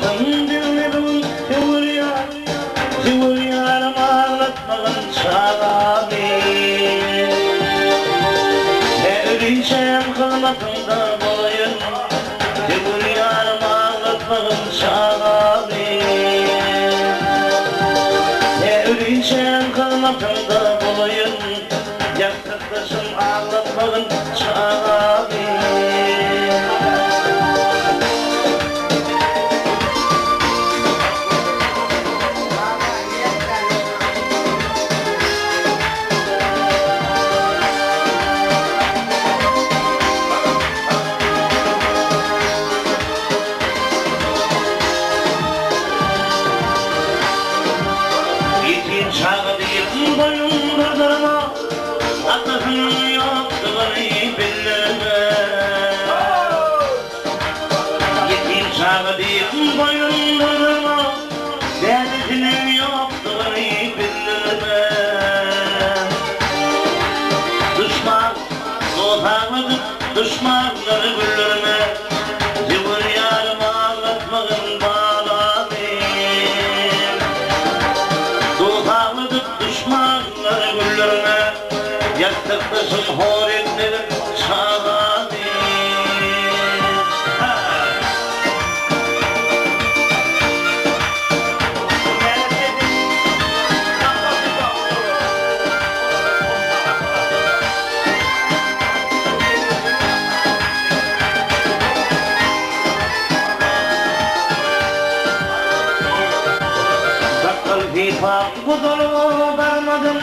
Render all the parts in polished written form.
Ağlatmadın bilmedin Tümür yarım ağlatmadın çağami Ne öleceğim kılmatında boyun Tümür yarım ağlatmadın çağami Ne öleceğim kılmatında boyun Yaktıktaşım ağlatmadın çağami Çağı değil boyunda durma Aklın yoktur bilme Yetim çağı değil boyunda durma Derdinin yoktur bilme Düşman soğanıdır düşmanları güldürme Cıvır yarım ağlatmadın bağlamayın Düşmanları güldürme Yaktıktaşım hor etmedim çağami Hip-hop kuduru vermedim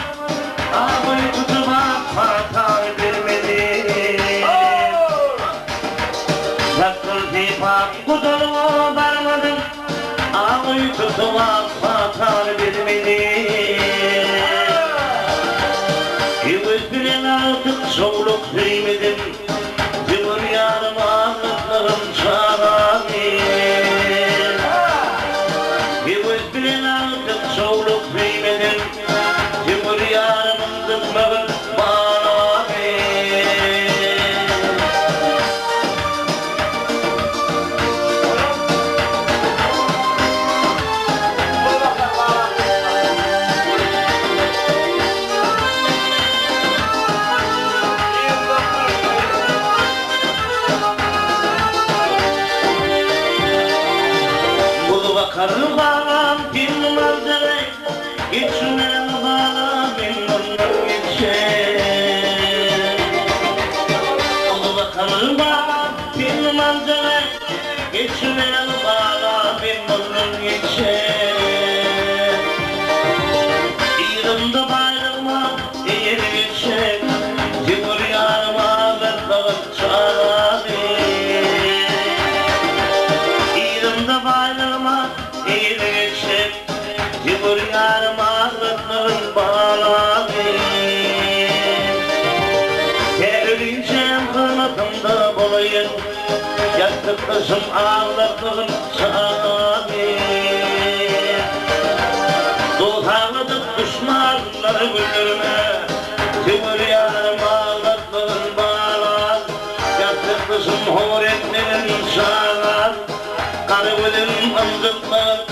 Ağabey tutmak hata bilmedi Sakıl hip-hop kuduru vermedim Ağabey tutmak hata bilmedi Yüz bilen artık çoğuluk bilmedim Cıvır yarım ağlatlarım çağami Yüz bilen artık çoğuluk bilmedim Cıvır yarımın dıkmağın bağlamayın Bulu bakarı bağlam bin manzara Geçmeyen bağlam bin ondan geçer Bulu bakarı bağlam bin manzara Geçmeyen bağlam bin ondan geçer İran'da bayrama eğer geçer Cıvır yarım ağlatmadın çağami İran'da bayrama eğer geçer Cıvır yarım ağlatmadın bağlamayın Ne öleceğim kanatımda boyun Yaktıktaşım ağlatmadın çağami Doğalıdık düşmanları güldürme Cıvır yarım ağlatmadın bağlar Yaktıktaşım hor etmenin çağlar Karı gülüm ımdıklar